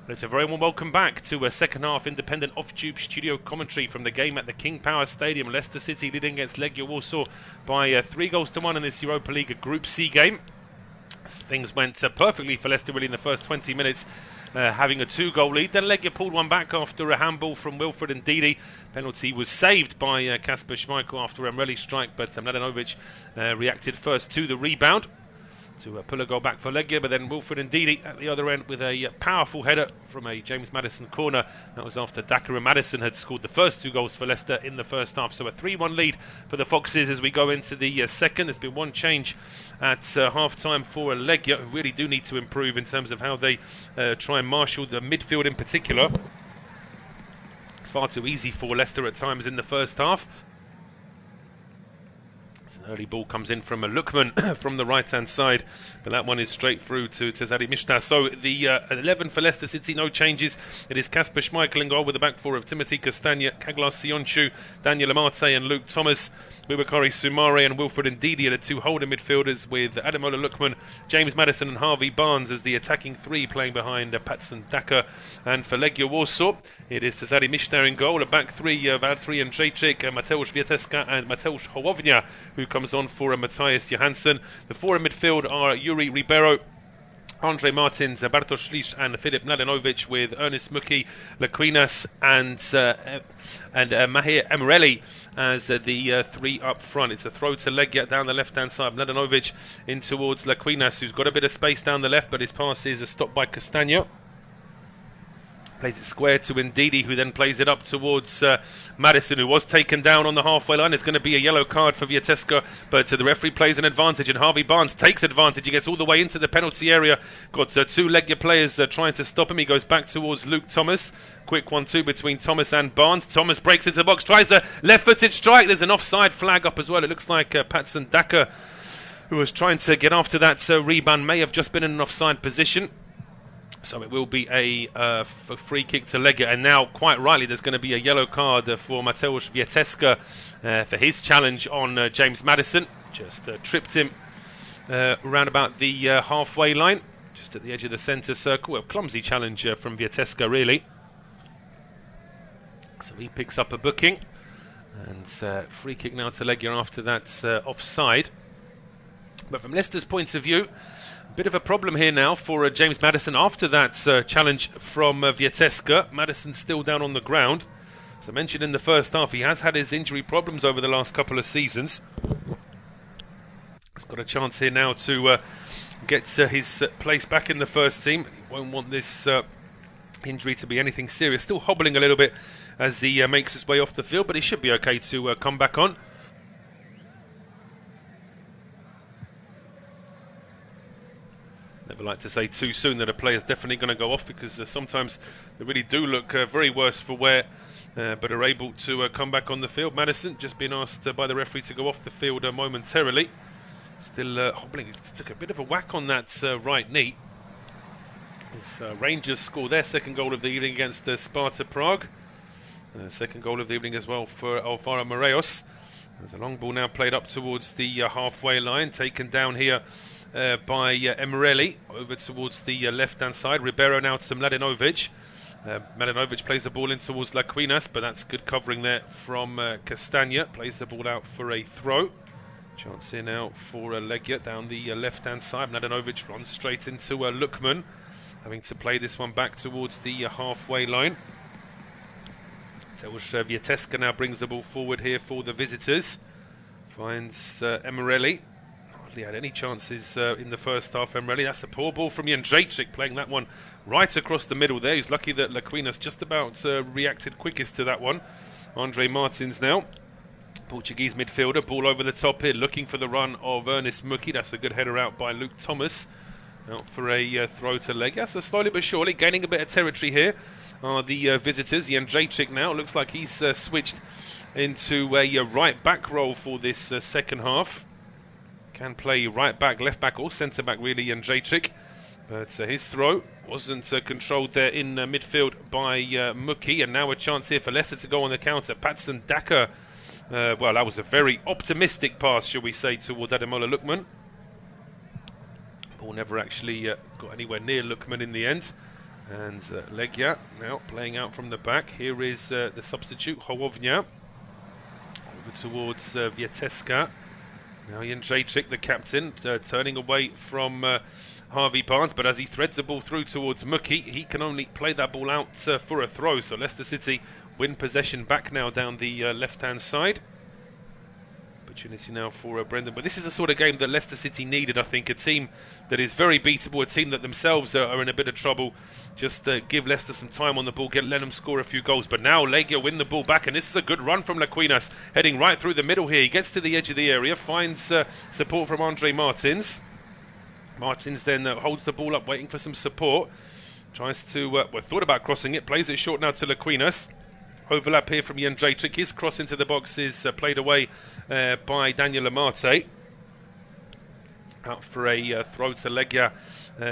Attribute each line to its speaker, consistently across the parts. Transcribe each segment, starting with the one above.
Speaker 1: It's a very warm welcome back to a second half independent off-tube studio commentary from the game at the King Power Stadium. Leicester City leading against Legia Warsaw by 3-1 in this Europa League Group C game. Things went perfectly for Leicester really in the first 20 minutes, having a 2-goal lead. Then Legia pulled one back after a handball from Wilfred Ndidi. Penalty was saved by Kasper Schmeichel after a Emreli strike, but Mladenovic reacted first to the rebound to pull a goal back for Legia, but then Wilfred Ndidi at the other end with a powerful header from a James Maddison corner. That was after Daka and Maddison had scored the first 2 goals for Leicester in the first half. So a 3-1 lead for the Foxes as we go into the second. There's been one change at half-time for Legia, who really do need to improve in terms of how they try and marshal the midfield in particular. It's far too easy for Leicester at times in the first half. Early ball comes in from a Lukman from the right-hand side, but that one is straight through to Zadi Mishta. So the 11 for Leicester City, no changes. It is Kasper Schmeichel in goal with the back four of Timothy Castagna, Kaglas Sionchu, Daniel Amate and Luke Thomas. Bubakari Soumare and Wilfred Ndidi are the 2 holding midfielders, with Ademola Lookman, James Maddison and Harvey Barnes as the attacking 3 playing behind Patson Daka. And for Legia Warsaw, it is Zadi Mishta in goal, a back 3 of Adri and Jacek, Mateusz Wieteska and Mateusz Hołownia, who comes on for Matthias Johansson. The 4 in midfield are Yuri Ribeiro, Andre Martins, Bartosz Lisz and Filip Mladenovic, with Ernest Muki, Laquinas and Mahir Emreli as the 3 up front. It's a throw to Legia down the left-hand side. Mladenovic in towards Laquinas, who's got a bit of space down the left, but his pass is stopped by Castagna. Plays it square to Ndidi, who then plays it up towards Maddison, who was taken down on the halfway line. It's going to be a yellow card for Wieteska, but the referee plays an advantage, and Harvey Barnes takes advantage. He gets all the way into the penalty area. Got 2 Legia players trying to stop him. He goes back towards Luke Thomas. Quick 1-2 between Thomas and Barnes. Thomas breaks into the box, tries a left-footed strike. There's an offside flag up as well. It looks like Patson Daka, who was trying to get after that rebound, may have just been in an offside position. So it will be a free kick to Legia, and now, quite rightly, there's going to be a yellow card for Mateusz Wieteska for his challenge on James Maddison. Just tripped him around about the halfway line, just at the edge of the centre circle. A clumsy challenge from Wieteska, really. So he picks up a booking, and free kick now to Legia after that offside. But from Leicester's point of view, bit of a problem here now for James Maddison after that challenge from Wieteska. Maddison's still down on the ground. As I mentioned in the first half, he has had his injury problems over the last couple of seasons. He's got a chance here now to get his place back in the first team. He won't want this injury to be anything serious. Still hobbling a little bit as he makes his way off the field, but he should be okay to come back on. Never like to say too soon that a player's definitely going to go off, because sometimes they really do look very worse for wear, but are able to come back on the field. Maddison just been asked by the referee to go off the field momentarily. Still hobbling. He took a bit of a whack on that right knee. As Rangers score their second goal of the evening against Sparta Prague. Second goal of the evening as well for Alvaro Moreos. There's a long ball now played up towards the halfway line, taken down here by Emreli over towards the left-hand side. Ribeiro now to Mladenovic. Mladenovic plays the ball in towards Laquinas, but that's good covering there from Castagna. Plays the ball out for a throw. Chance here now for Legia down the left-hand side. Mladenovic runs straight into Lukman, having to play this one back towards the halfway line. Mateusz Wieteska now brings the ball forward here for the visitors. Finds Emreli. Hardly had any chances in the first half, Emreli. That's a poor ball from Jędrzejczyk, playing that one right across the middle there. He's lucky that Laquinas just about reacted quickest to that one. Andre Martins now, Portuguese midfielder. Ball over the top here, looking for the run of Ernest Muki. That's a good header out by Luke Thomas. Out for a throw to Legia. So slowly but surely gaining a bit of territory here are the visitors. Jędrzejczyk now looks like he's switched into a right back role for this second half. Can play right back, left back or centre back really, Jędrzejczyk. But his throw wasn't controlled there in midfield by Muki. And now a chance here for Leicester to go on the counter. Patson Daka. Well, that was a very optimistic pass, shall we say, towards Ademola Lookman. Ball never actually got anywhere near Lookman in the end. And Legia now playing out from the back. Here is the substitute, Hołownia. Over towards Wieteska. Now Jędrzejczyk, the captain, turning away from Harvey Barnes, but as he threads the ball through towards Muki, he can only play that ball out for a throw. So Leicester City win possession back now down the left-hand side. Opportunity now for Brendan, but this is the sort of game that Leicester City needed. I think a team that is very beatable, a team that themselves are in a bit of trouble. Just give Leicester some time on the ball, let them score a few goals. But now Legia win the ball back, and this is a good run from Lequinas, heading right through the middle here. He gets to the edge of the area, finds support from Andre Martins. Martins then holds the ball up, waiting for some support. Tries to, thought about crossing it, plays it short now to Lequinas. Overlap here from Jędrzejczyk. His cross into the box is played away by Daniel Amate. Out for a throw to Legia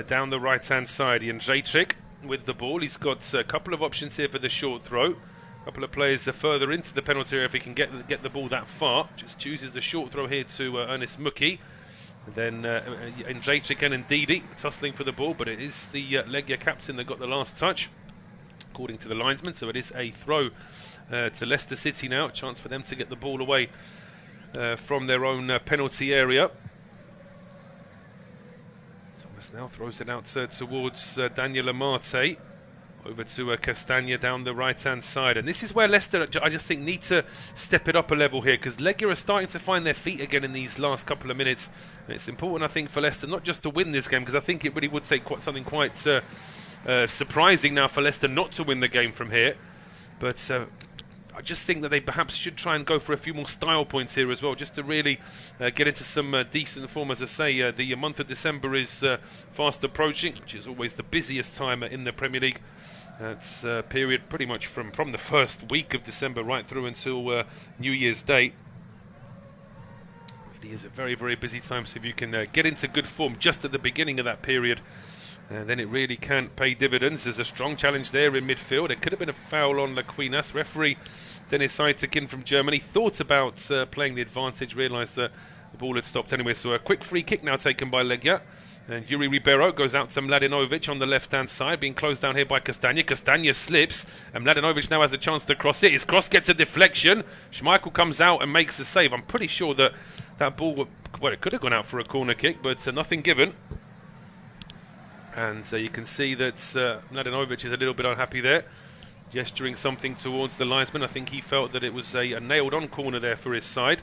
Speaker 1: down the right-hand side. Jędrzejczyk with the ball. He's got a couple of options here for the short throw. A couple of players further into the penalty area if he can get the ball that far. Just chooses the short throw here to Ernest Muki. Then Jędrzejczyk and Ndidi tussling for the ball, but it is the Legia captain that got the last touch, according to the linesman. So it is a throw to Leicester City now. A chance for them to get the ball away from their own penalty area. Thomas now throws it out towards Daniel Amate. Over to Castagna down the right-hand side. And this is where Leicester, I just think, need to step it up a level here, because Legia are starting to find their feet again in these last couple of minutes. And it's important, I think, for Leicester not just to win this game, because I think it really would take something quite surprising now for Leicester not to win the game from here. But I just think that they perhaps should try and go for a few more style points here as well, just to really get into some decent form. As I say, the month of December is fast approaching, which is always the busiest time in the Premier League. It's a period pretty much from the first week of December right through until New Year's Day. It really is a very, very busy time, so if you can get into good form just at the beginning of that period, then it really can pay dividends. There's a strong challenge there in midfield. It could have been a foul on Lequinas. Referee Dennis Aytekin from Germany thought about playing the advantage, realised that the ball had stopped anyway. So a quick free kick now taken by Legia. And Yuri Ribeiro goes out to Mladenovic on the left-hand side, being closed down here by Castagna. Castagna slips, and Mladenovic now has a chance to cross it. His cross gets a deflection. Schmeichel comes out and makes a save. I'm pretty sure that ball, it could have gone out for a corner kick, but nothing given. And you can see that Mladenovic is a little bit unhappy there, gesturing something towards the linesman. I think he felt that it was a nailed-on corner there for his side,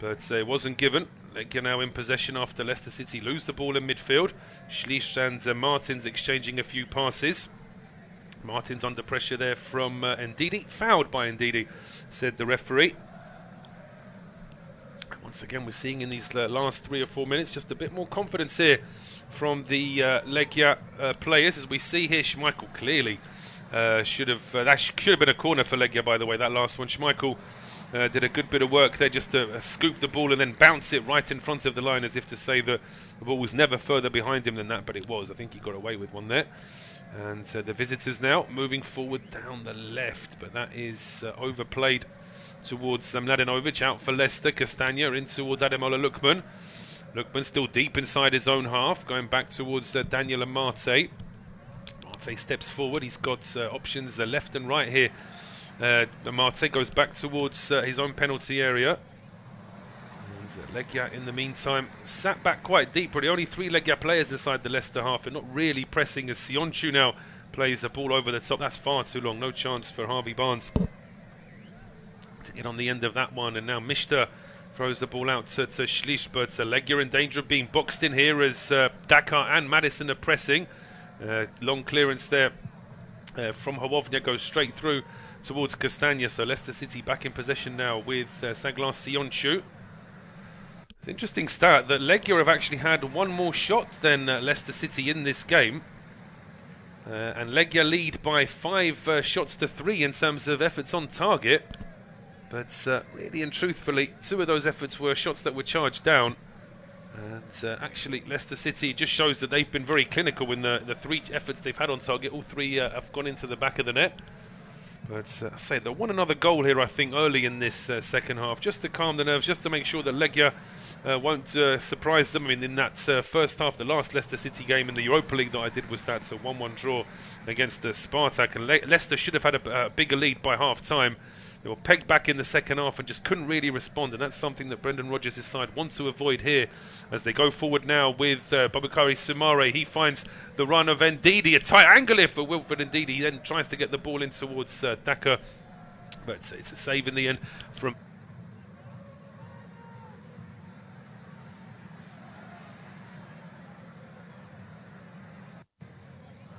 Speaker 1: but it wasn't given. Legia now in possession after Leicester City lose the ball in midfield. Schlicht and Martins exchanging a few passes. Martins under pressure there from Ndidi. Fouled by Ndidi, said the referee. Once again, we're seeing in these last 3 or 4 minutes just a bit more confidence here from the Legia players. As we see here, Schmeichel clearly should have been a corner for Legia, by the way, that last one. Schmeichel did a good bit of work there just to scoop the ball and then bounce it right in front of the line, as if to say that the ball was never further behind him than that, but it was. I think he got away with one there. And the visitors now moving forward down the left, but that is overplayed towards Mladenovic. Out for Leicester. Castagna in towards Ademola Lookman. Lookman still deep inside his own half, going back towards Daniel Amate. Amate steps forward. He's got options left and right here. Amate goes back towards his own penalty area. And Legia, in the meantime, sat back quite deep. Really only 3 Legia players inside the Leicester half, and not really pressing, as Sionchu now plays the ball over the top. That's far too long. No chance for Harvey Barnes to get on the end of that one. And now Mishta throws the ball out to Schlicht, but Legia in danger of being boxed in here as Dakar and Madison are pressing. Long clearance there from Hołownia goes straight through towards Castagna. So Leicester City back in possession now with Saglas Sionchu. It's an interesting stat that Legia have actually had one more shot than Leicester City in this game. And Legia lead by 5 shots to 3 in terms of efforts on target. But really and truthfully, 2 of those efforts were shots that were charged down. And actually, Leicester City just shows that they've been very clinical in the 3 efforts they've had on target. All 3 have gone into the back of the net. But I say they want another goal here, I think, early in this second half, just to calm the nerves, just to make sure that Legia won't surprise them. I mean, in that first half, the last Leicester City game in the Europa League that I did was that 1-1 draw against Spartak, and Leicester should have had a bigger lead by half-time. They were pegged back in the second half and just couldn't really respond, and that's something that Brendan Rodgers' side want to avoid here as they go forward now with Babakari Soumare. He finds the run of Ndidi, a tight angle here for Wilfred Ndidi. He then tries to get the ball in towards Daka, but it's a save in the end from...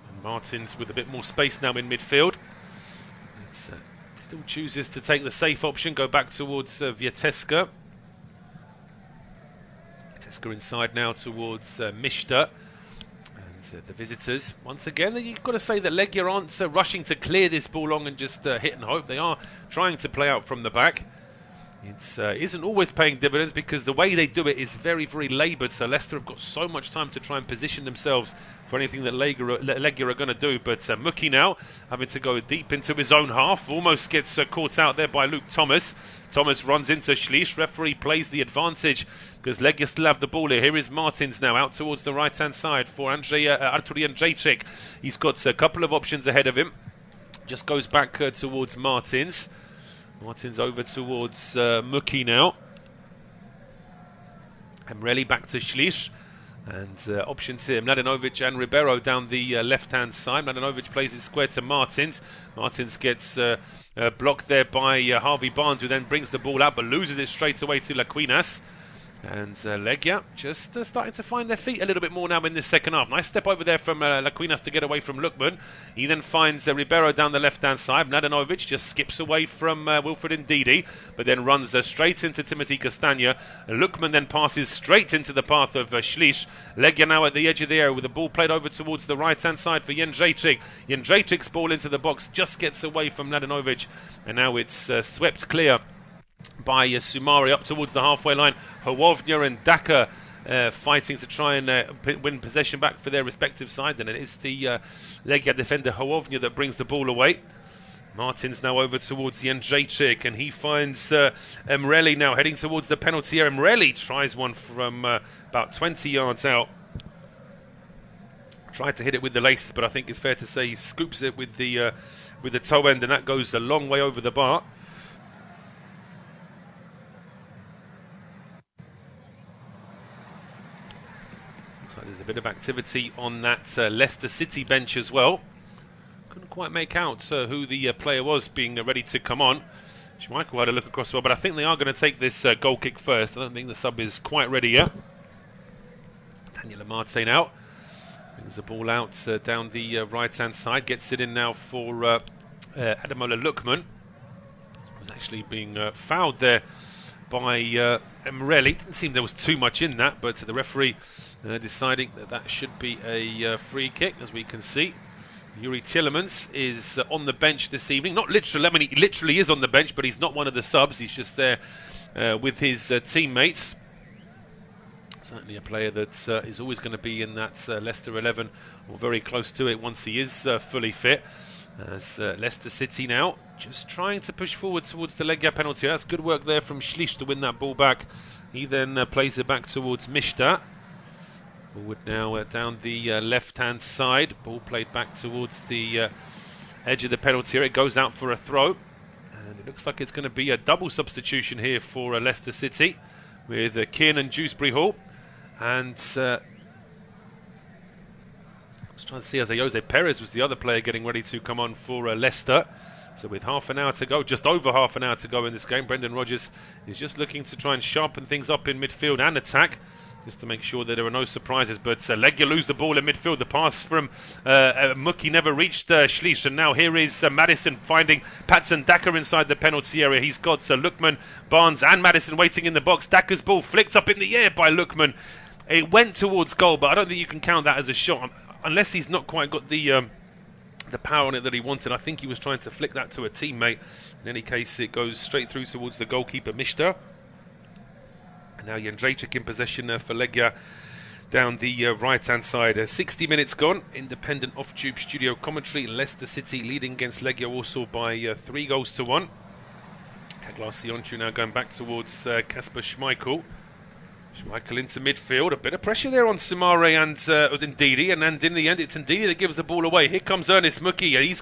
Speaker 1: And Martins with a bit more space now in midfield. It's... Still chooses to take the safe option, go back towards Vieteska. Vieteska inside now towards Mishta. And the visitors, once again, you've got to say that Legia aren't rushing to clear this ball long and just hit and hope. They are trying to play out from the back. It isn't always paying dividends because the way they do it is very, very laboured. So Leicester have got so much time to try and position themselves for anything that Legia are going to do. But Muki now having to go deep into his own half. Almost gets caught out there by Luke Thomas. Thomas runs into Schliess. Referee plays the advantage because Legia still have the ball here. Here is Martins now out towards the right-hand side for Arturian Jacek. He's got a couple of options ahead of him. Just goes back towards Martins. Martins over towards Muki now. Emreli back to Schliess. And options here, Mladenovic and Ribeiro down the left-hand side. Mladenovic plays it square to Martins. Martins gets blocked there by Harvey Barnes, who then brings the ball out but loses it straight away to Laquinas. And Legia just starting to find their feet a little bit more now in this second half. Nice step over there from Laquinas to get away from Lukman. He then finds Ribeiro down the left-hand side. Mladenovic just skips away from Wilfred Ndidi, but then runs straight into Timothy Castagna. Lukman then passes straight into the path of Schliess. Legia now at the edge of the area with the ball played over towards the right-hand side for Jędrzejczyk. Jędrzejczyk's ball into the box just gets away from Mladenovic, and now it's swept clear by Soumare up towards the halfway line. Hołownia and Daka fighting to try and win possession back for their respective sides, and it is the Legia defender Hołownia that brings the ball away. Martins now over towards Jędrzejczyk, and he finds Emreli now heading towards the penalty area. Emreli tries one from about 20 yards out. Tried to hit it with the laces, but I think it's fair to say he scoops it with the toe end, and that goes a long way over the bar. There's a bit of activity on that Leicester City bench as well. Couldn't quite make out who the player was being ready to come on. Schmeichel had a look across well, but I think they are going to take this goal kick first. I don't think the sub is quite ready yet. Daniel Amarte now brings the ball out down the right-hand side. Gets it in now for Ademola Lukman. Was actually being fouled there by Emreli. Didn't seem there was too much in that, but the referee deciding that should be a free kick, as we can see. Yuri Tielemans is on the bench this evening. Not literally, I mean, he literally is on the bench, but he's not one of the subs. He's just there with his teammates. Certainly a player that is always going to be in that Leicester 11, or very close to it once he is fully fit. As Leicester City now just trying to push forward towards the Legia penalty. That's good work there from Schliess to win that ball back. He then plays it back towards Mishta. Forward now down the left-hand side. Ball played back towards the edge of the penalty area. It goes out for a throw. And it looks like it's going to be a double substitution here for Leicester City with Kearn and Dewsbury Hall. And I was trying to see as Jose Perez was the other player getting ready to come on for Leicester. So with half an hour to go, just over half an hour to go in this game, Brendan Rodgers is just looking to try and sharpen things up in midfield and attack, just to make sure that there are no surprises. But Legia lose the ball in midfield. The pass from Muki never reached Schliess. And now here is Madison finding Patson Daka inside the penalty area. He's got Lukman, Barnes and Madison waiting in the box. Daka's ball flicked up in the air by Lukman. It went towards goal, but I don't think you can count that as a shot, unless he's not quite got the power on it that he wanted. I think he was trying to flick that to a teammate. In any case, it goes straight through towards the goalkeeper, Mishta. Now Jędrzejczyk in possession for Legia down the right-hand side. 60 minutes gone. Independent off-tube studio commentary. Leicester City leading against Legia Warsaw by 3-1. Kaglar Sionchu now going back towards Kasper Schmeichel. Schmeichel into midfield, a bit of pressure there on Soumaré and Ndidi, and then in the end it's Ndidi that gives the ball away. Here comes Ernest Muki, he's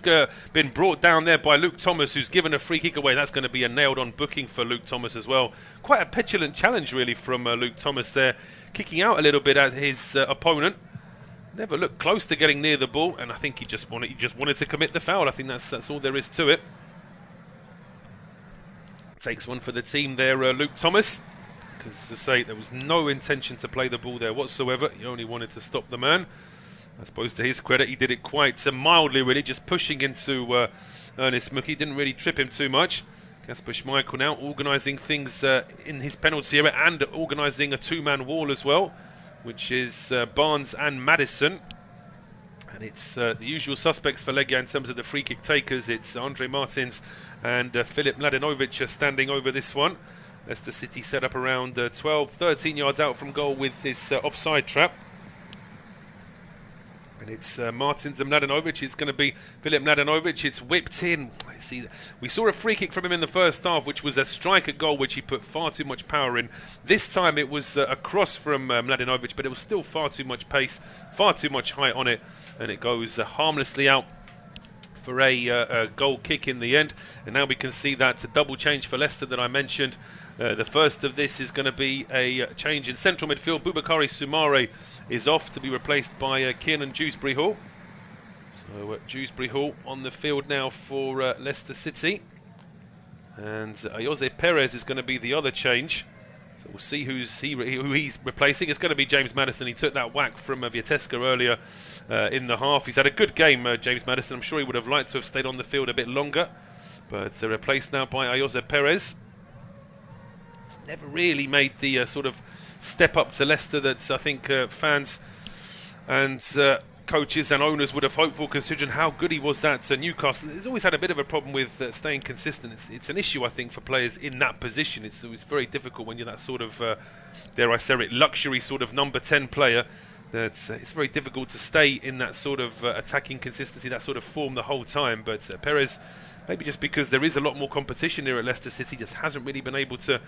Speaker 1: been brought down there by Luke Thomas, who's given a free kick away. That's going to be a nailed-on booking for Luke Thomas as well. Quite a petulant challenge really from Luke Thomas there, kicking out a little bit at his opponent. Never looked close to getting near the ball, and I think he just wanted to commit the foul. I think that's all there is to it. Takes one for the team there, Luke Thomas. Because, to say, there was no intention to play the ball there whatsoever. He only wanted to stop the man. I suppose to his credit, he did it quite mildly, really, just pushing into Ernest Muki. Didn't really trip him too much. Kasper Schmeichel now organising things in his penalty area and organising a two-man wall as well, which is Barnes and Madison. And it's the usual suspects for Legia in terms of the free kick takers. It's Andre Martins and Filip Mladenovic standing over this one. Leicester City set up around 13 yards out from goal with this offside trap. And it's Martins and Mladenovic. It's going to be Filip Mladenovic. It's whipped in. We saw a free kick from him in the first half, which was a strike at goal, which he put far too much power in. This time it was a cross from Mladenovic, but it was still far too much pace, far too much height on it, and it goes harmlessly out for a goal kick in the end. And now we can see that double change for Leicester that I mentioned. The first of this is going to be a change in central midfield. Boubakary Soumaré is off to be replaced by Kiernan Dewsbury-Hall. So Dewsbury-Hall on the field now for Leicester City. And Jose Perez is going to be the other change. So we'll see who he's replacing. It's going to be James Maddison. He took that whack from Vieteska earlier in the half. He's had a good game, James Maddison. I'm sure he would have liked to have stayed on the field a bit longer. But replaced now by Jose Perez. It's never really made the sort of step up to Leicester that I think fans and coaches and owners would have hoped for, considering how good he was at Newcastle. He's always had a bit of a problem with staying consistent. It's an issue, I think, for players in that position. It's very difficult when you're that sort of, dare I say it, luxury sort of number 10 player. That it's very difficult to stay in that sort of attacking consistency, that sort of form the whole time. But Perez, maybe just because there is a lot more competition here at Leicester City, just hasn't really been able to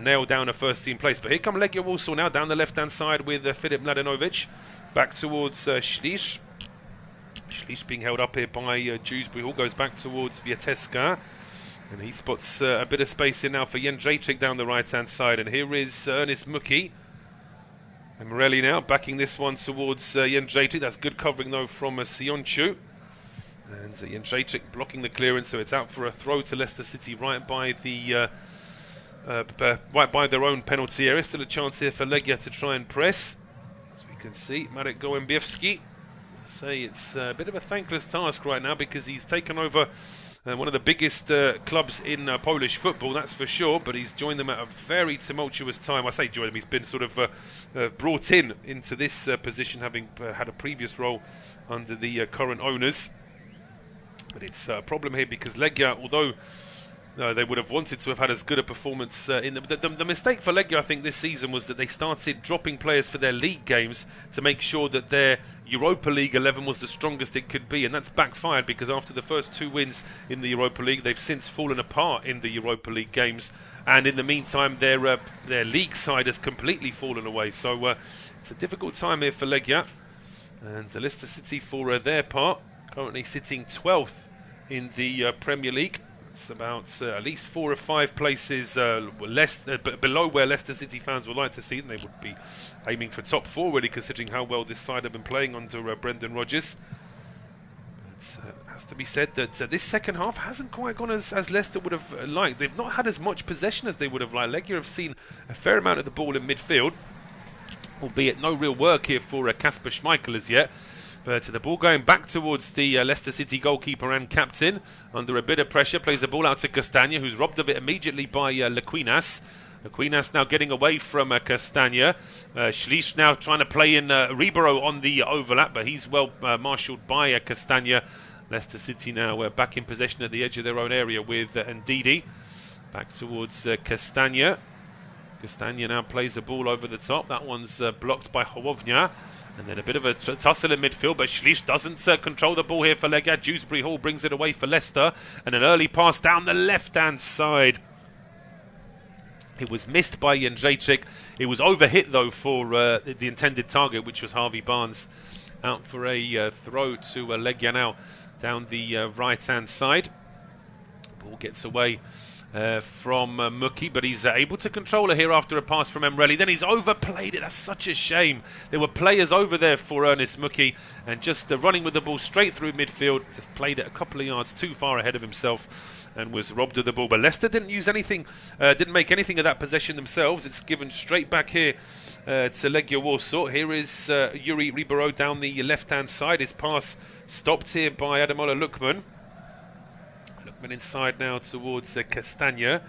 Speaker 1: nail down a first-team place. But here come Legia Warsaw now down the left-hand side with Filip Mladenovic. Back towards Ślisz. Ślisz being held up here by Dewsbury-Hall. Goes back towards Vieteska. And he spots a bit of space here now for Jędrzejczyk down the right-hand side. And here is Ernest Muki. And Morelli now backing this one towards Jędrzejczyk. That's good covering, though, from Sionchu. And Jędrzejczyk blocking the clearance, so it's out for a throw to Leicester City right by the right by their own penalty area. Still a chance here for Legia to try and press. As we can see, Marek Gołębiewski say it's a bit of a thankless task right now, because he's taken over one of the biggest clubs in Polish football, that's for sure, but he's joined them at a very tumultuous time. I say joined them, he's been sort of brought into this position, having had a previous role under the current owners. But it's a problem here because Legia, although they would have wanted to have had as good a performance in the mistake for Legia, I think, this season was that they started dropping players for their league games to make sure that their Europa League 11 was the strongest it could be, and that's backfired, because after the first two wins in the Europa League, they've since fallen apart in the Europa League games, and in the meantime their league side has completely fallen away. So it's a difficult time here for Legia, and Leicester City, for their part, currently sitting 12th in the Premier League. It's about at least 4 or 5 places below where Leicester City fans would like to see them. They would be aiming for top 4, really, considering how well this side have been playing under Brendan Rodgers. It has to be said that this second half hasn't quite gone as Leicester would have liked. They've not had as much possession as they would have liked. Legia have seen a fair amount of the ball in midfield, albeit no real work here for Kasper Schmeichel as yet. But the ball going back towards the Leicester City goalkeeper and captain, under a bit of pressure, plays the ball out to Castagna, who's robbed of it immediately by Lequinas. Lequinas now getting away from Castagna. Ślisz now trying to play in Ribeiro on the overlap, but he's well marshalled by Castagna. Leicester City now back in possession at the edge of their own area with Ndidi. Back towards Castagna. Castagna now plays the ball over the top. That one's blocked by Hołownia. And then a bit of a tussle in midfield, but Ślisz doesn't control the ball here for Legia. Dewsbury-Hall brings it away for Leicester. And an early pass down the left-hand side. It was missed by Jędrzejczyk. It was overhit though for the intended target, which was Harvey Barnes, out for a throw to Legia now down the right-hand side. Ball gets away from Muki, but he's able to control it here after a pass from Emreli. Then he's overplayed it. That's such a shame. There were players over there for Ernest Muki, and just running with the ball straight through midfield, just played it a couple of yards too far ahead of himself and was robbed of the ball. But Leicester didn't use anything, didn't make anything of that possession themselves. It's given straight back here to Legia Warsaw. Here is Yuri Ribeiro down the left-hand side. His pass stopped here by Ademola Lookman. Inside now towards Castagna,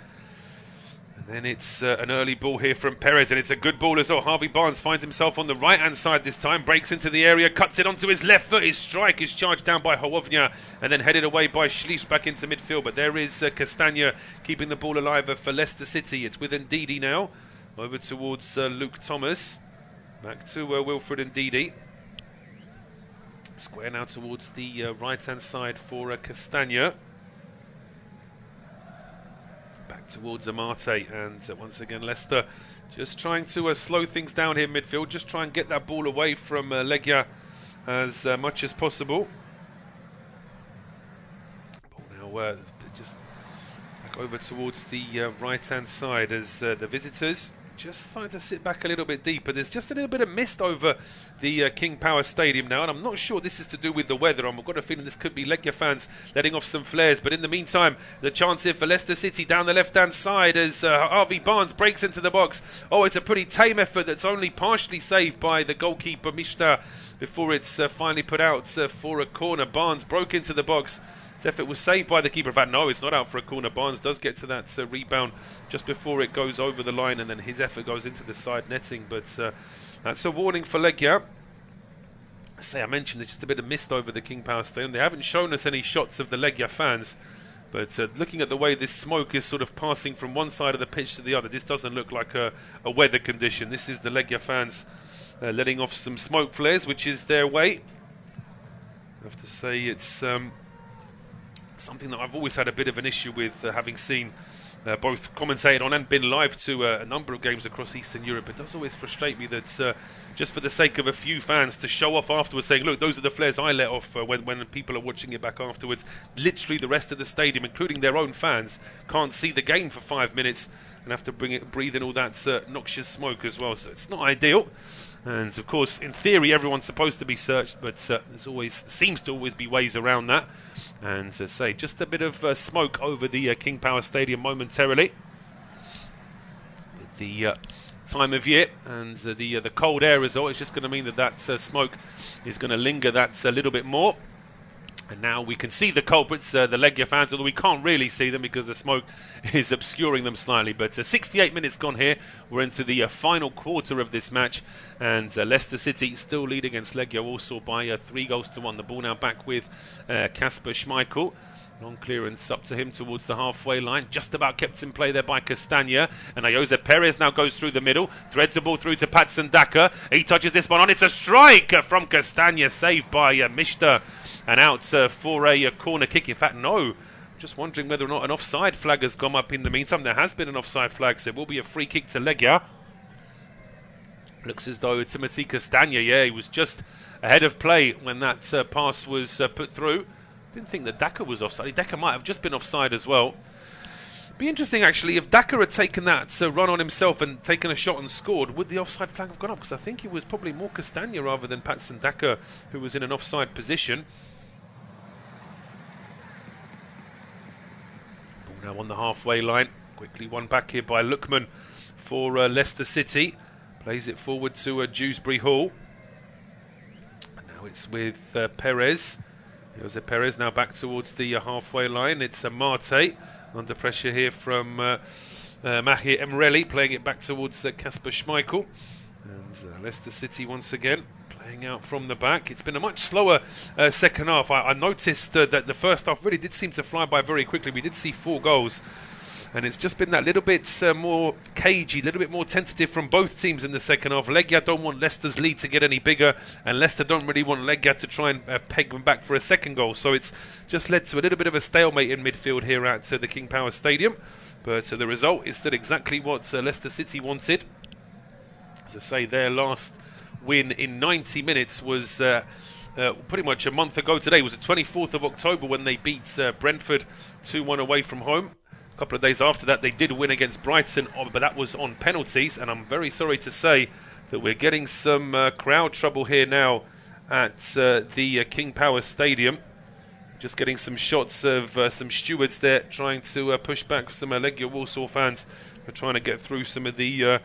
Speaker 1: and then it's an early ball here from Perez, and it's a good ball as well. Harvey Barnes finds himself on the right hand side this time, breaks into the area, cuts it onto his left foot. His strike is charged down by Hołownia and then headed away by Schliess back into midfield, but there is Castagna keeping the ball alive for Leicester City. It's with Ndidi now over towards Luke Thomas, back to Wilfred Ndidi. Square now towards the right hand side for Castagna. Towards Amate, and once again Leicester just trying to slow things down here midfield, just try and get that ball away from Legia as much as possible. Ball now just back over towards the right hand side as the visitors just trying to sit back a little bit deeper. There's just a little bit of mist over the King Power Stadium now, and I'm not sure this is to do with the weather. I've got a feeling this could be Legia fans letting off some flares. But in the meantime, the chance here for Leicester City down the left-hand side as Harvey Barnes breaks into the box. Oh, it's a pretty tame effort that's only partially saved by the goalkeeper Mishta before it's finally put out for a corner. Barnes broke into the box. His effort was saved by the keeper. In fact, no, it's not out for a corner. Barnes does get to that rebound just before it goes over the line, and then his effort goes into the side netting. But that's a warning for Legia. I mentioned there's just a bit of mist over the King Power Stadium. They haven't shown us any shots of the Legia fans, but looking at the way this smoke is sort of passing from one side of the pitch to the other, this doesn't look like a weather condition. This is the Legia fans letting off some smoke flares, which is their way. I have to say it's something that I've always had a bit of an issue with, having seen both commentated on and been live to a number of games across Eastern Europe. It does always frustrate me that just for the sake of a few fans to show off afterwards, saying, look, those are the flares I let off when people are watching it back afterwards. Literally the rest of the stadium, including their own fans, can't see the game for 5 minutes and have to breathe in all that noxious smoke as well. So it's not ideal. And of course, in theory, everyone's supposed to be searched, but seems to always be ways around that. And say, just a bit of smoke over the King Power Stadium momentarily. With the time of year and the cold air as well, it's just going to mean that smoke is going to linger that a little bit more. And now we can see the culprits, the Legia fans, although we can't really see them because the smoke is obscuring them slightly. But 68 minutes gone here. We're into the final quarter of this match. And Leicester City still lead against Legia Warsaw by 3-1. The ball now back with Kasper Schmeichel. Long clearance up to him towards the halfway line. Just about kept in play there by Castagna. And Jose Perez now goes through the middle. Threads the ball through to Patson Daka. He touches this one on. It's a strike from Castagna, saved by Mishta. And out for a corner kick. In fact, no. Just wondering whether or not an offside flag has come up in the meantime. There has been an offside flag, so it will be a free kick to Legia. Looks as though Timothy Castagna, he was just ahead of play when that pass was put through. Didn't think that Daka was offside. Daka might have just been offside as well. Be interesting, actually, if Daka had taken that run on himself and taken a shot and scored, would the offside flag have gone up? Because I think it was probably more Castagna rather than Patson Daka who was in an offside position. Now on the halfway line, quickly won back here by Lookman for Leicester City. Plays it forward to Dewsbury Hall. And now it's with Perez. Jose Perez now back towards the halfway line. It's Mate under pressure here from Mahir Emreli, playing it back towards Kasper Schmeichel. And Leicester City once again playing out from the back. It's been a much slower second half. I noticed that the first half really did seem to fly by very quickly. We did see 4 goals and it's just been that little bit more cagey, a little bit more tentative from both teams in the second half. Legia don't want Leicester's lead to get any bigger, and Leicester don't really want Legia to try and peg them back for a second goal. So it's just led to a little bit of a stalemate in midfield here at the King Power Stadium. But the result is still exactly what Leicester City wanted. As I say, their last win in 90 minutes was pretty much a month ago today. It was the 24th of October when they beat Brentford 2-1 away from home. A couple of days after that, they did win against Brighton, but that was on penalties. And I'm very sorry to say that we're getting some crowd trouble here now at the King Power Stadium. Just getting some shots of some stewards there trying to push back some Legia Warsaw fans. We're trying to get through some of the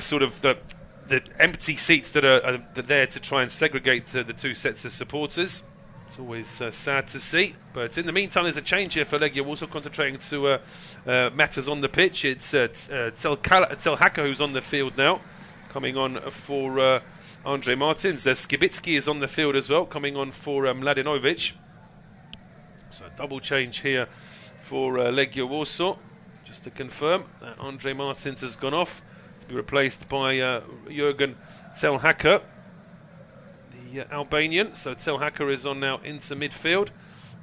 Speaker 1: sort of the empty seats that are there to try and segregate the two sets of supporters. It's always sad to see. But in the meantime, there's a change here for Legia Warsaw, concentrating to matters on the pitch. It's Telhaka who's on the field now, coming on for Andre Martins. Skibitsky is on the field as well, coming on for Mladenovic. So a double change here for Legia Warsaw. Just to confirm that Andre Martins has gone off to be replaced by Jürgen Telhaka, the Albanian. So Telhaka is on now into midfield.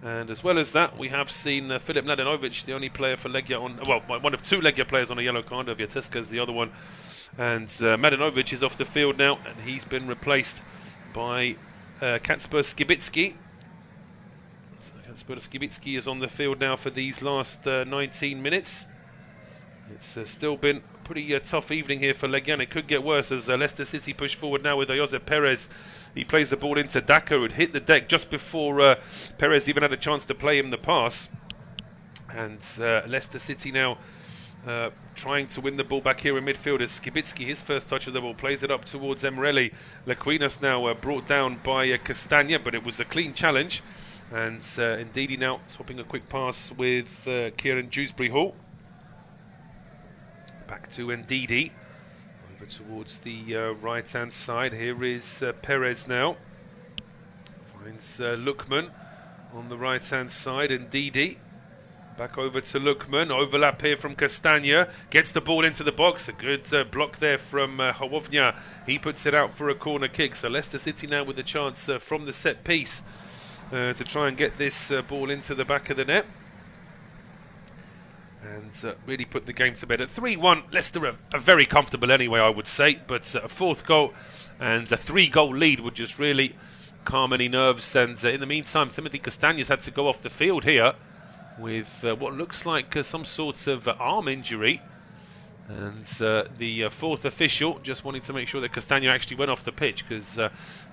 Speaker 1: And as well as that, we have seen Filip Mladenovic, the only player for Legia on, well, one of two Legia players on a yellow card. Vieteska is the other one. And Mladenovic is off the field now, and he's been replaced by Kacper Skibitsky. So Kacper Skibitsky is on the field now for these last 19 minutes. It's still been a pretty tough evening here for Legia, and it could get worse as Leicester City push forward now with Josep Perez. He plays the ball into Daka, who had hit the deck just before Perez even had a chance to play him the pass. And Leicester City now trying to win the ball back here in midfield as Skibitsky, his first touch of the ball, plays it up towards Emreli. Lequinas now brought down by Castagna, but it was a clean challenge. And Ndidi now swapping a quick pass with Kieran Dewsbury-Hall. Back to Ndidi. Over towards the right-hand side. Here is Perez now. Finds Lukman on the right-hand side. Ndidi. Back over to Lukman. Overlap here from Castagna. Gets the ball into the box. A good block there from Hołownia. He puts it out for a corner kick. So Leicester City now with a chance from the set piece to try and get this ball into the back of the net. And really put the game to bed. At 3-1, Leicester are very comfortable anyway, I would say. But a fourth goal and a 3-goal lead would just really calm any nerves. And in the meantime, Timothy Castagna's had to go off the field here with what looks like some sort of arm injury. And the fourth official just wanting to make sure that Castagna actually went off the pitch, because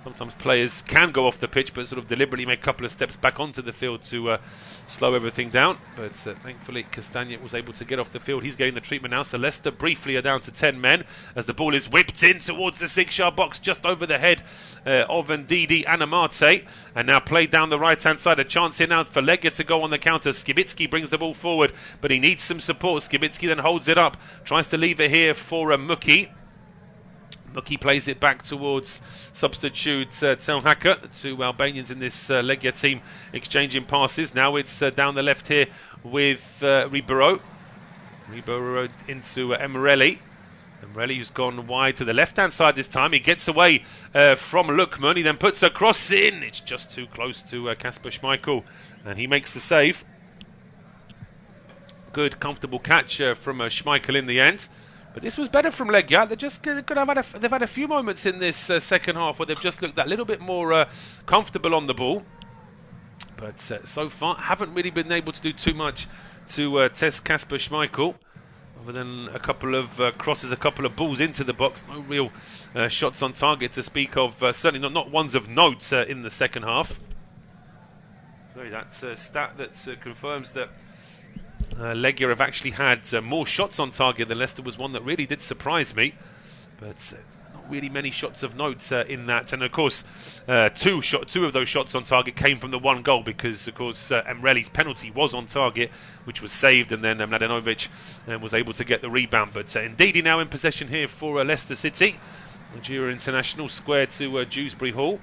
Speaker 1: sometimes players can go off the pitch but sort of deliberately make a couple of steps back onto the field to slow everything down. But thankfully Castagna was able to get off the field. He's getting the treatment now. So Leicester briefly are down to 10 men as the ball is whipped in towards the 6-yard box just over the head of Ndidi and Amate, and now played down the right hand side. A chance here now for Legia to go on the counter. Skibitsky brings the ball forward, but he needs some support. Skibitsky then holds it up, tries to leave it here for Muki. Muki plays it back towards substitute Telhaka. The two Albanians in this Legia team exchanging passes. Now it's down the left here with Ribeiro. Ribeiro into Emreli. Emreli, who's gone wide to the left-hand side this time. He gets away from Lukman. He then puts a cross in. It's just too close to Kacper Schmeichel, and he makes the save. Good, comfortable catch from Schmeichel in the end. But this was better from Legia. They've had a few moments in this second half where they've just looked that little bit more comfortable on the ball. But so far, haven't really been able to do too much to test Kacper Schmeichel, other than a couple of crosses, a couple of balls into the box. No real shots on target to speak of. Certainly not ones of note in the second half. So that's a stat that confirms that Legia have actually had more shots on target than Leicester. Was one that really did surprise me, but not really many shots of note in that. And of course, two of those shots on target came from the one goal, because of course Emreli's penalty was on target, which was saved, and then Mladenovic was able to get the rebound. But Ndidi now in possession here for Leicester City. Nigeria international square to Dewsbury-Hall.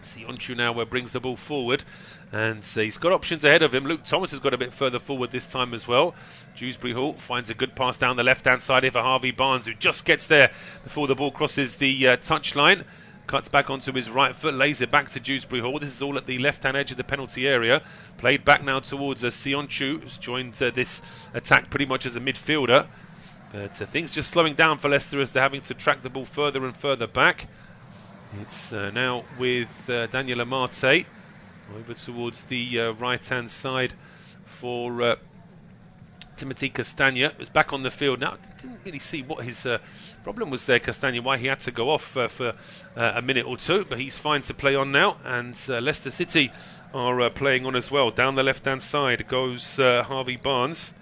Speaker 1: Sionchu now brings the ball forward, and he's got options ahead of him. Luke Thomas has got a bit further forward this time as well. Dewsbury Hall finds a good pass down the left-hand side here for Harvey Barnes, who just gets there before the ball crosses the touchline. Cuts back onto his right foot, lays it back to Dewsbury Hall. This is all at the left-hand edge of the penalty area. Played back now towards Sionchu, who's joined this attack pretty much as a midfielder. But things just slowing down for Leicester as they're having to track the ball further and further back. It's now with Daniel Amate over towards the right-hand side for Timothy Castagna. Was back on the field now. Didn't really see what his problem was there, Castagna, why he had to go off for a minute or two, but he's fine to play on now, and Leicester City are playing on as well. Down the left-hand side goes Harvey Barnes.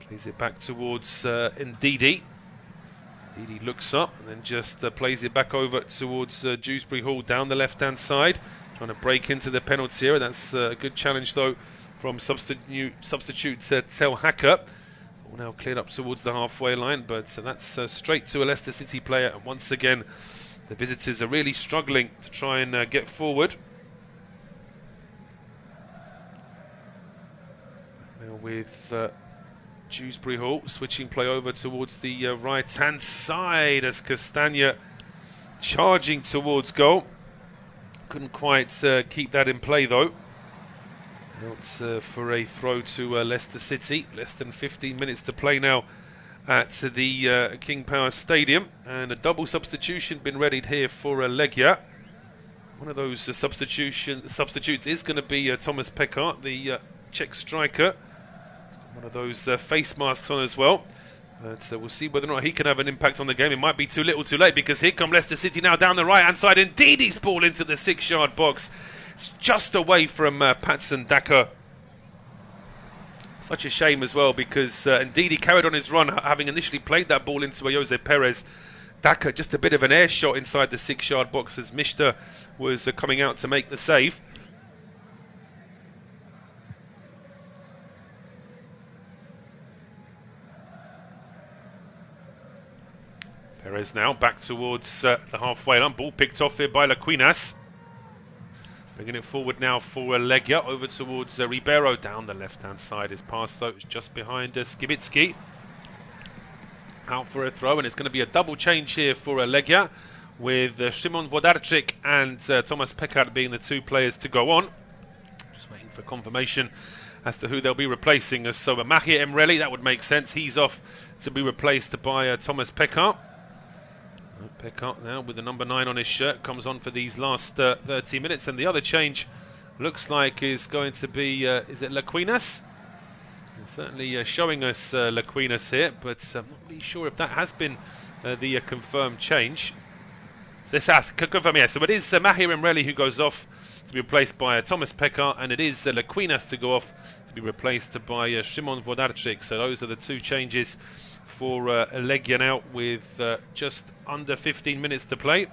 Speaker 1: Plays it back towards Ndidi. Ndidi looks up and then just plays it back over towards Dewsbury Hall down the left-hand side, trying to break into the penalty area. That's a good challenge, though, from substitute Tel Hacker. All now cleared up towards the halfway line, but that's straight to a Leicester City player. And once again, the visitors are really struggling to try and get forward. Now with Dewsbury Hall switching play over towards the right-hand side as Castagna charging towards goal. Couldn't quite keep that in play, though. Out for a throw to Leicester City. Less than 15 minutes to play now at the King Power Stadium, and a double substitution been readied here for Legia. One of those substitutes is going to be Thomas Pekart, the Czech striker. One of those face masks on as well. But we'll see whether or not he can have an impact on the game. It might be too little too late, because here come Leicester City now down the right-hand side. Indeed, he's ball into the 6-yard box. It's just away from Patson Daka. Such a shame as well, because indeed he carried on his run, having initially played that ball into Jose Perez. Daka just a bit of an air shot inside the 6-yard box as Mishta was coming out to make the save. Perez now back towards the halfway line. Ball picked off here by Laquinas. Bringing it forward now for Legia, over towards Ribeiro. Down the left-hand side. His pass, though, is just behind Skibitsky. Out for a throw, and it's going to be a double change here for Legia, with Szymon Włodarczyk and Thomas Pekart being the two players to go on. Just waiting for confirmation as to who they'll be replacing. So Mahir Emreli, that would make sense. He's off to be replaced by Thomas Pekart. Pekart now with the number 9 on his shirt comes on for these last 30 minutes, and the other change looks like is going to be is it Laquinas? Certainly showing us Laquinas here, but I'm not really sure if that has been the confirmed change. So this has confirmed, yeah. So it is Mahir Emreli who goes off to be replaced by Thomas Pekart, and it is Laquinas to go off to be replaced by Szymon Włodarczyk. So those are the two changes for Legia now, with just under 15 minutes to play.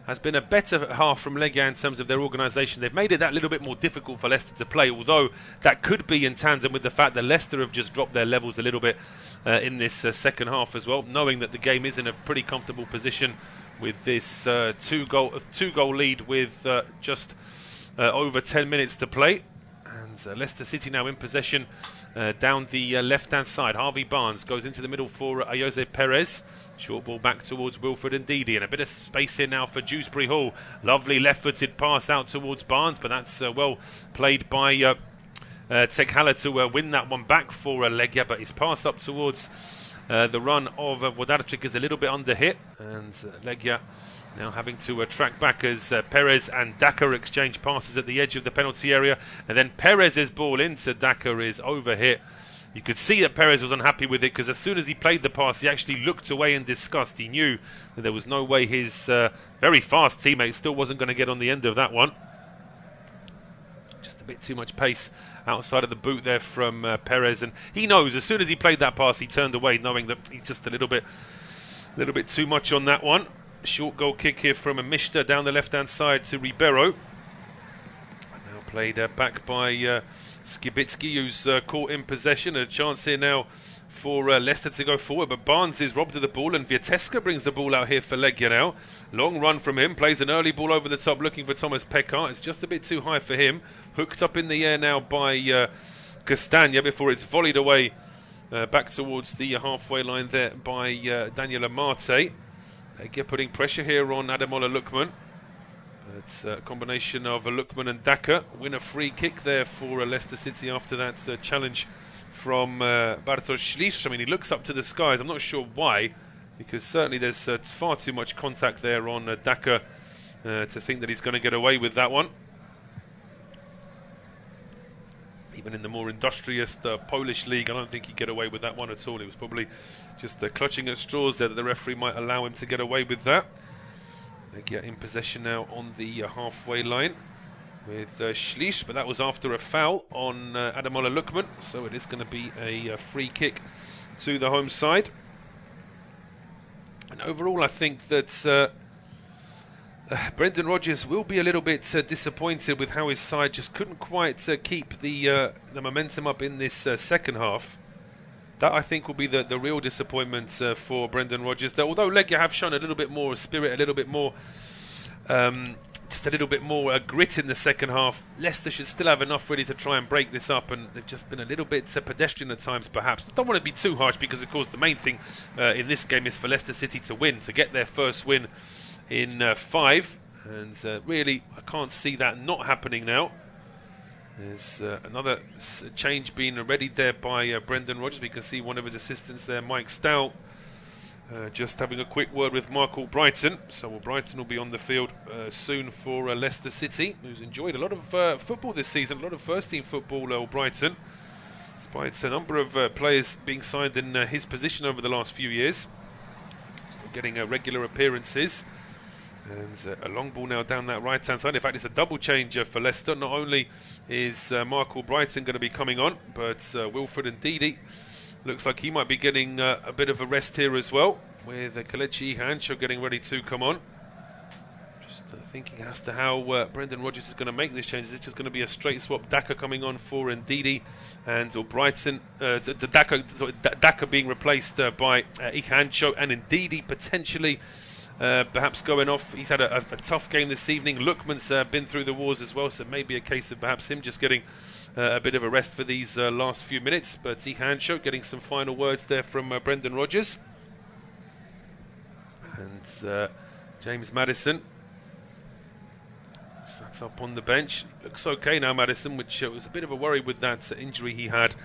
Speaker 1: Has been a better half from Legia in terms of their organisation. They've made it that little bit more difficult for Leicester to play, although that could be in tandem with the fact that Leicester have just dropped their levels a little bit in this second half as well, knowing that the game is in a pretty comfortable position with this two-goal lead with just over 10 minutes to play. And Leicester City now in possession down the left-hand side. Harvey Barnes goes into the middle for Jose Perez. Short ball back towards Wilfred Ndidi, and a bit of space here now for Dewsbury Hall. Lovely left-footed pass out towards Barnes, but that's well played by Tekhala to win that one back for Legia, but his pass up towards the run of Włodarczyk is a little bit under hit, and Legia now having to track back as Perez and Daka exchange passes at the edge of the penalty area, and then Perez's ball into Daka is overhit. You could see that Perez was unhappy with it, because as soon as he played the pass, he actually looked away in disgust. He knew that there was no way his very fast teammate still wasn't going to get on the end of that one. Just a bit too much pace outside of the boot there from Perez, and he knows as soon as he played that pass, he turned away, knowing that he's just a little bit too much on that one. Short goal kick here from Mishta down the left-hand side to Ribeiro. Now played back by Skibitsky, who's caught in possession. A chance here now for Leicester to go forward, but Barnes is robbed of the ball, and Vieteska brings the ball out here for Legia now. Long run from him, plays an early ball over the top looking for Thomas Pekar. It's just a bit too high for him. Hooked up in the air now by Castagna before it's volleyed away back towards the halfway line there by Daniel Amate. Legia putting pressure here on Ademola Lookman. It's a combination of Lookman and Daka. Win a free kick there for Leicester City after that challenge from Bartosz Ślisz. I mean, he looks up to the skies. I'm not sure why, because certainly there's far too much contact there on Daka to think that he's going to get away with that one. Even in the more industrious Polish league, I don't think he'd get away with that one at all. He was probably just clutching at straws there that the referee might allow him to get away with that. They get in possession now on the halfway line with Ślisz, but that was after a foul on Ademola Lookman, so it is going to be a free kick to the home side. And overall, I think that Brendan Rodgers will be a little bit disappointed with how his side just couldn't quite keep the momentum up in this second half. That, I think, will be the real disappointment for Brendan Rodgers. That although Legia have shown a little bit more spirit, a little bit more just a little bit more grit in the second half, Leicester should still have enough really to try and break this up, and they've just been a little bit pedestrian at times perhaps. Don't want to be too harsh, because of course the main thing in this game is for Leicester City to win, to get their first win in 5, and really I can't see that not happening now. There's another change being readied there by Brendan Rodgers. We can see one of his assistants there, Mike Stout, just having a quick word with Mark Albrighton. So Albrighton will be on the field soon for Leicester City, who's enjoyed a lot of football this season, a lot of first-team football, Albrighton, despite a number of players being signed in his position over the last few years. Still getting regular appearances. And a long ball now down that right-hand side. In fact, it's a double change for Leicester. Not only is Mark Albrighton going to be coming on, but Wilfred Ndidi looks like he might be getting a bit of a rest here as well, with Kelechi Iheanacho getting ready to come on. Just thinking as to how Brendan Rodgers is going to make this change. Is this just going to be a straight swap? Daka coming on for Ndidi, and Albrighton, Daka being replaced by Iheanacho, and Ndidi potentially perhaps going off. He's had a tough game this evening. Lookman's been through the wars as well, so it may be a case of perhaps him just getting a bit of a rest for these last few minutes. But Iheanacho getting some final words there from Brendan Rodgers. And James Maddison sat up on the bench. Looks okay now, Maddison, which was a bit of a worry with that injury he had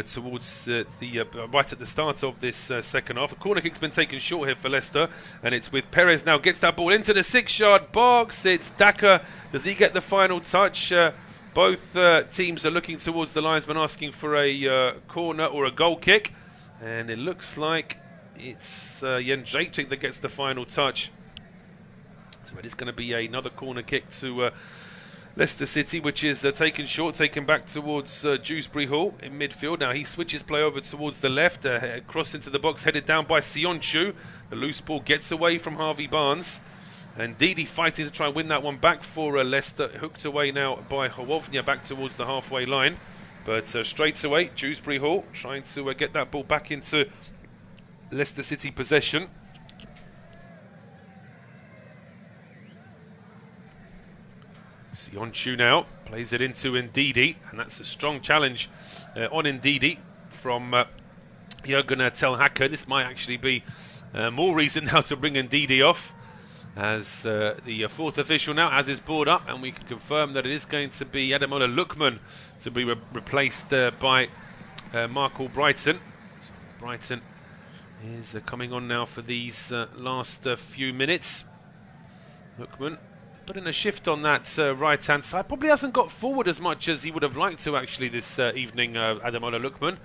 Speaker 1: towards right at the start of this second half. A corner kick's been taken short here for Leicester, and it's with Perez now, gets that ball into the 6-yard box. It's Daka. Does he get the final touch? Both teams are looking towards the linesman, asking for a corner or a goal kick, and it looks like it's Jędrzejczyk that gets the final touch. So it is going to be another corner kick to Leicester City, which is taken short, taken back towards Dewsbury Hall in midfield. Now he switches play over towards the left, cross into the box, headed down by Sionchu. The loose ball gets away from Harvey Barnes, and Ndidi fighting to try and win that one back for Leicester. Hooked away now by Hołownia back towards the halfway line, but straight away Dewsbury Hall trying to get that ball back into Leicester City possession. Sionchu now plays it into Ndidi, and that's a strong challenge on Ndidi from Jürgen Telhacker. This might actually be more reason now to bring Ndidi off, as the fourth official now has his board up, and we can confirm that it is going to be Ademola Lookman to be replaced by Mark Albrighton. So Brighton is coming on now for these last few minutes. Lookman putting a shift on that right-hand side. Probably hasn't got forward as much as he would have liked to actually this evening, Ademola Lookman.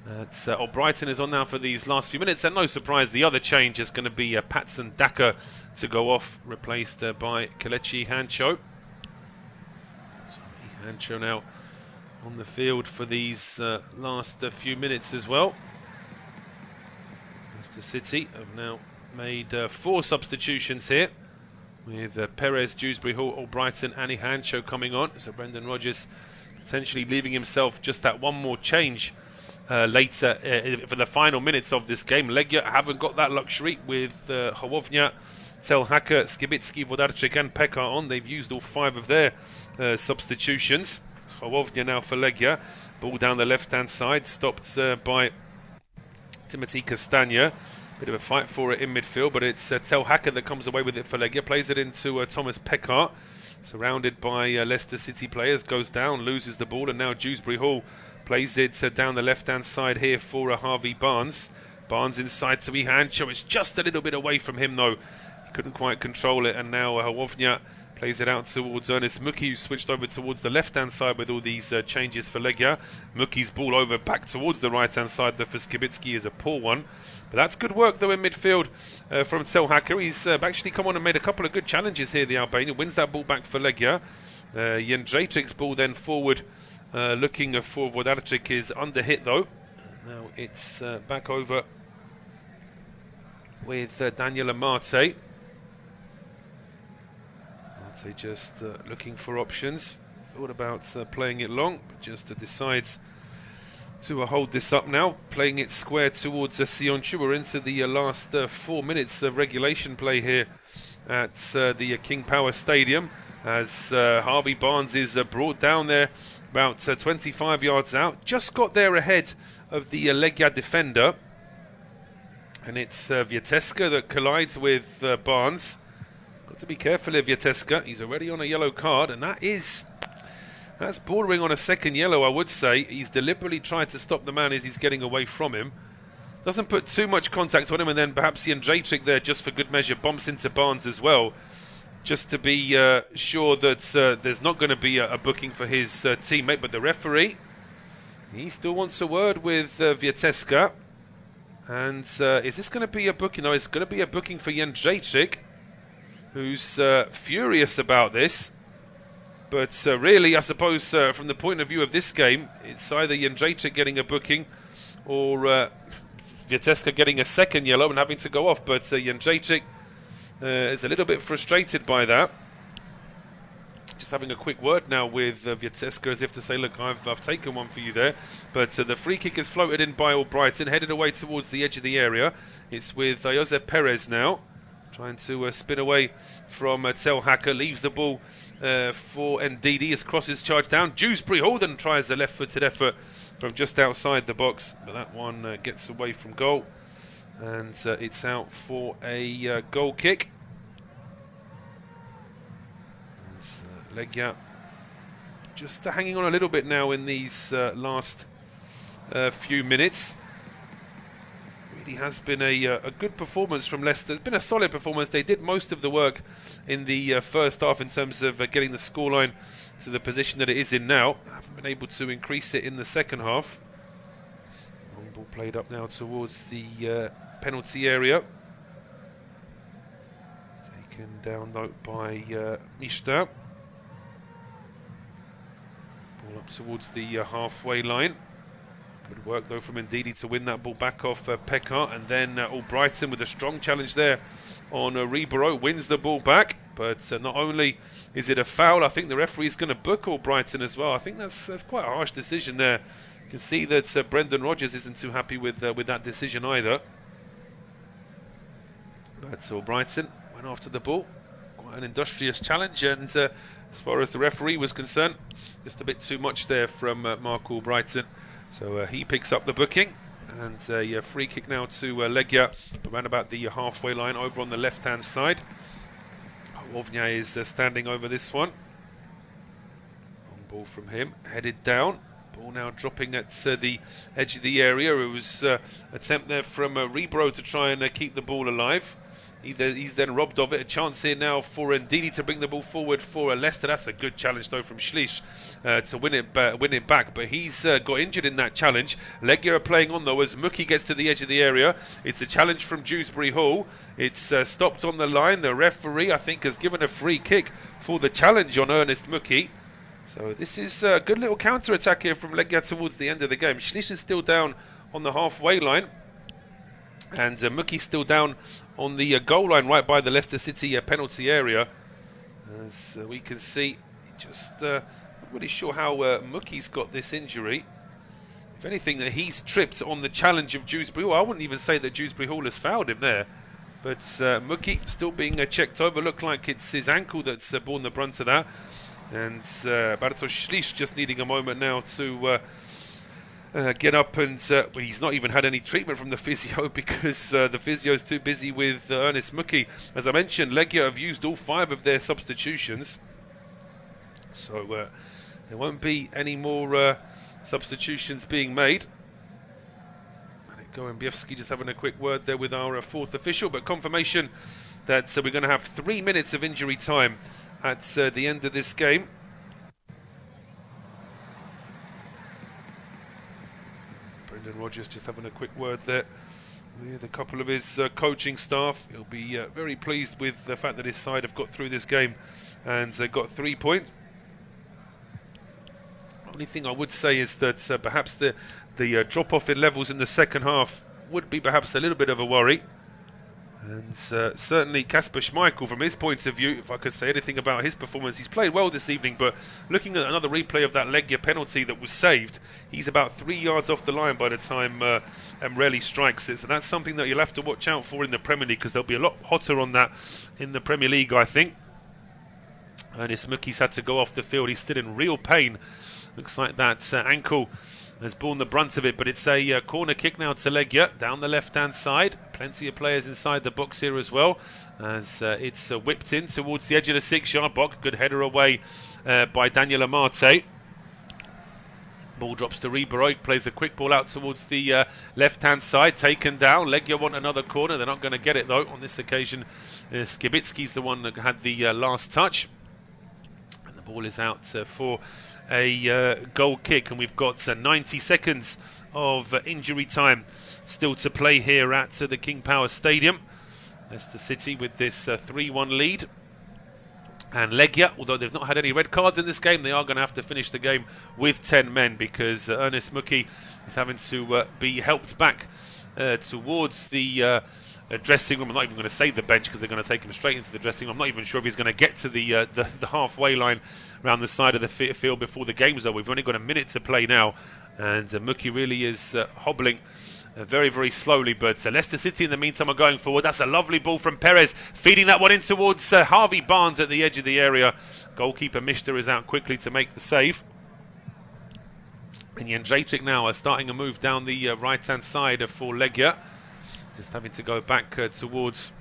Speaker 1: Albrighton is on now for these last few minutes, and no surprise, the other change is going to be Patson Daka to go off, replaced by Kelechi Iheanacho. So Iheanacho now on the field for these last few minutes as well. Leicester City have now made 4 substitutions here, with Perez, Dewsbury Hall, Albrighton and Iheanacho coming on. So Brendan Rodgers potentially leaving himself just that one more change later for the final minutes of this game. Legia haven't got that luxury with Hołownia, Telhaka, Skibicki, Wodarczyk and Pekar on. They've used all 5 of their substitutions. It's Hołownia now for Legia. Ball down the left-hand side, stopped by Timothy Castagna. Bit of a fight for it in midfield, but it's Telhaka that comes away with it for Legia. Plays it into Thomas Pekar. Surrounded by Leicester City players. Goes down, loses the ball, and now Dewsbury Hall plays it down the left-hand side here for Harvey Barnes. Barnes inside to Ihancho. It's just a little bit away from him, though. He couldn't quite control it, and now Hołownia plays it out towards Ernest Muki, who switched over towards the left-hand side with all these changes for Legia. Muki's ball over back towards the right-hand side, though, for Skibicki is a poor one. But that's good work, though, in midfield from Telhaka. He's actually come on and made a couple of good challenges here, the Albanian. Wins that ball back for Legia. Jędrzejczyk's ball then forward, looking for Wodarczyk, is under hit, though. Now it's back over with Daniel Amate. Amate just looking for options. Thought about playing it long, but just decides to hold this up now, playing it square towards Sionchu. We're into the last 4 minutes of regulation play here at the King Power Stadium, as Harvey Barnes is brought down there about 25 yards out. Just got there ahead of the Legia defender, and it's Wieteska that collides with Barnes. Got to be careful of Wieteska. He's already on a yellow card, and that's bordering on a second yellow, I would say. He's deliberately tried to stop the man as he's getting away from him. Doesn't put too much contact on him, and then perhaps Jędrzejczyk there, just for good measure, bumps into Barnes as well, just to be sure that there's not going to be a booking for his teammate. But the referee, he still wants a word with Wieteska. And is this going to be a booking? No, it's going to be a booking for Jędrzejczyk, who's furious about this. But really, I suppose, from the point of view of this game, it's either Jędrzejczyk getting a booking or Wieteska getting a second yellow and having to go off. But Jędrzejczyk is a little bit frustrated by that. Just having a quick word now with Wieteska, as if to say, look, I've taken one for you there. But the free kick is floated in by Albrighton, headed away towards the edge of the area. It's with Josep Perez now, trying to spin away from Telhaka, leaves the ball for Ndidi as crosses charge down. Dewsbury Hall then tries a left-footed effort from just outside the box, but that one gets away from goal, and it's out for a goal kick. Legia just hanging on a little bit now in these last few minutes. Really has been a good performance from Leicester. It's been a solid performance. They did most of the work in the first half in terms of getting the scoreline to the position that it is in now. Haven't been able to increase it in the second half. Long ball played up now towards the penalty area. Taken down note by Mishta. Ball up towards the halfway line. Good work, though, from Ndidi to win that ball back off Pekar, and then Albrighton with a strong challenge there on Ribeiro, wins the ball back. But not only is it a foul, I think the referee is going to book Albrighton as well. I think that's quite a harsh decision there. You can see that Brendan Rodgers isn't too happy with that decision either. But Albrighton went after the ball. Quite an industrious challenge, and as far as the referee was concerned, just a bit too much there from Mark Albrighton. So he picks up the booking, and a free kick now to Legia around about the halfway line over on the left-hand side. Hołownia is standing over this one. Long ball from him, headed down. Ball now dropping at the edge of the area. It was attempt there from Ribeiro to try and keep the ball alive. He's then robbed of it. A chance here now for Ndidi to bring the ball forward for Leicester. That's a good challenge, though, from Schlich to win it back. But he's got injured in that challenge. Legia are playing on, though, as Muki gets to the edge of the area. It's a challenge from Dewsbury Hall. It's stopped on the line. The referee, I think, has given a free kick for the challenge on Ernest Muki. So this is a good little counter-attack here from Legia towards the end of the game. Schlich is still down on the halfway line. And Muki's still down on the goal line right by the Leicester City penalty area. As we can see, just not really sure how Muki's got this injury. if anything, that he's tripped on the challenge of Dewsbury. Well, I wouldn't even say that Dewsbury Hall has fouled him there. But Muki still being checked over. Looked like it's his ankle that's borne the brunt of that. And Bartosz Ślisz just needing a moment now to get up. And well, he's not even had any treatment from the physio because the physio is too busy with Ernest Muki. As I mentioned, Legia have used all 5 of their substitutions. So there won't be any more substitutions being made. Gołębiewski just having a quick word there with our 4th official, but confirmation that we're going to have 3 minutes of injury time at the end of this game. Brendan Rodgers just having a quick word there with a couple of his coaching staff. He'll be very pleased with the fact that his side have got through this game and got 3 points. Only thing I would say is that perhaps the drop-off in levels in the second half would be perhaps a little bit of a worry. And certainly Kasper Schmeichel, from his point of view, if I could say anything about his performance, he's played well this evening, but looking at another replay of that Legia penalty that was saved, he's about 3 yards off the line by the time Emreli strikes it. So that's something that you'll have to watch out for in the Premier League, because they'll be a lot hotter on that in the Premier League, I think. Ernest Muki's had to go off the field. He's still in real pain. Looks like that ankle has borne the brunt of it, but it's a corner kick now to Legia down the left-hand side. Plenty of players inside the box here as well, as it's whipped in towards the edge of the 6-yard box. Good header away by Daniel Amate. Ball drops to Ribeiro, plays a quick ball out towards the left-hand side, taken down. Legia want another corner. They're not going to get it, though. On this occasion, Skibicki's the one that had the last touch. And the ball is out for a goal kick, and we've got 90 seconds of injury time still to play here at the King Power Stadium. Leicester City with this 3-1 lead, and Legia, although they've not had any red cards in this game, they are going to have to finish the game with 10 men, because Ernest Muki is having to be helped back towards the dressing room. I'm not even going to say the bench, because they're going to take him straight into the dressing room. I'm not even sure if he's going to get to the halfway line around the side of the field before the game's over. We've only got a minute to play now, and Muki really is hobbling very, very slowly. But Leicester City in the meantime are going forward. That's a lovely ball from Perez, feeding that one in towards Harvey Barnes at the edge of the area. Goalkeeper Mishta is out quickly to make the save. And Jędrzejczyk now starting a move down the right-hand side for Legia. Just having to go back towards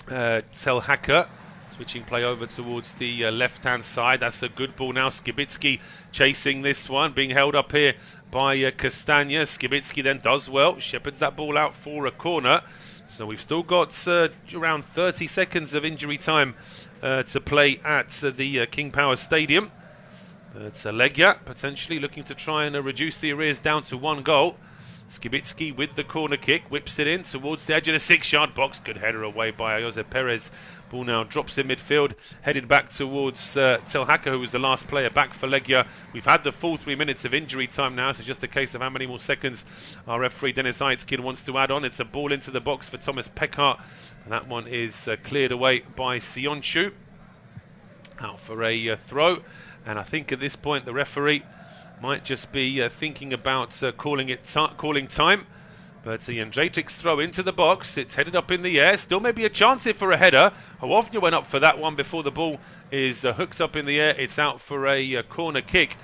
Speaker 1: Tel Hacker. Switching play over towards the left-hand side. That's a good ball now. Skibicki chasing this one. Being held up here by Castagna. Skibicki then does well. Shepherds that ball out for a corner. So we've still got around 30 seconds of injury time to play at the King Power Stadium. But Legia potentially looking to try and reduce the arrears down to 1 goal. Skibicki with the corner kick, whips it in towards the edge of the 6-yard box. Good header away by Jose Perez. Ball now drops in midfield, headed back towards Tel Hacker, who was the last player back for Legia. We've had the full 3 minutes of injury time now, so just a case of how many more seconds our referee Dennis Aitzkin wants to add on. It's a ball into the box for Thomas Peckart, and that one is cleared away by Sionchu. Out for a throw, and I think at this point the referee might just be thinking about calling time. But Jędrzejczyk's throw into the box. It's headed up in the air. Still maybe a chance here for a header. Hołownia went up for that one before the ball is hooked up in the air. It's out for a corner kick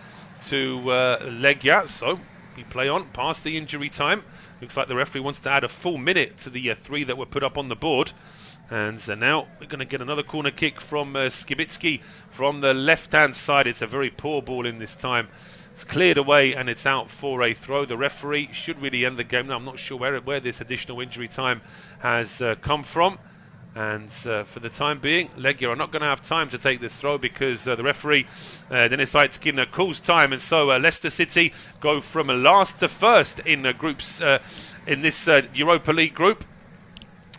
Speaker 1: to Legia. So we play on past the injury time. Looks like the referee wants to add a full minute to the 3 that were put up on the board. And now we're going to get another corner kick from Skibicki from the left-hand side. It's a very poor ball in this time. It's cleared away and it's out for a throw. The referee should really end the game. Now, I'm not sure where this additional injury time has come from. And for the time being, Legia are not going to have time to take this throw, because the referee, Dennis Aitzkin, calls time. And so Leicester City go from last to first in groups in this Europa League group.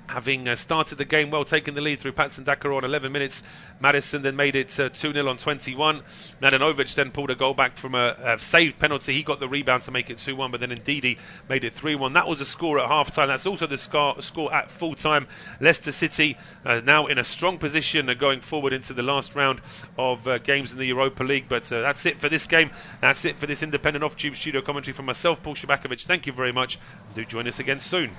Speaker 1: having started the game well, taking the lead through Patson Dakar on 11 minutes. Madison then made it 2-0 on 21. Mladenovic then pulled a goal back from a saved penalty. He got the rebound to make it 2-1, but then Ndidi made it 3-1. That was the score at half-time. That's also the score at full-time. Leicester City now in a strong position going forward into the last round of games in the Europa League. But that's it for this game. That's it for this independent off-tube studio commentary from myself, Paul Shabakovic. Thank you very much. Do join us again soon.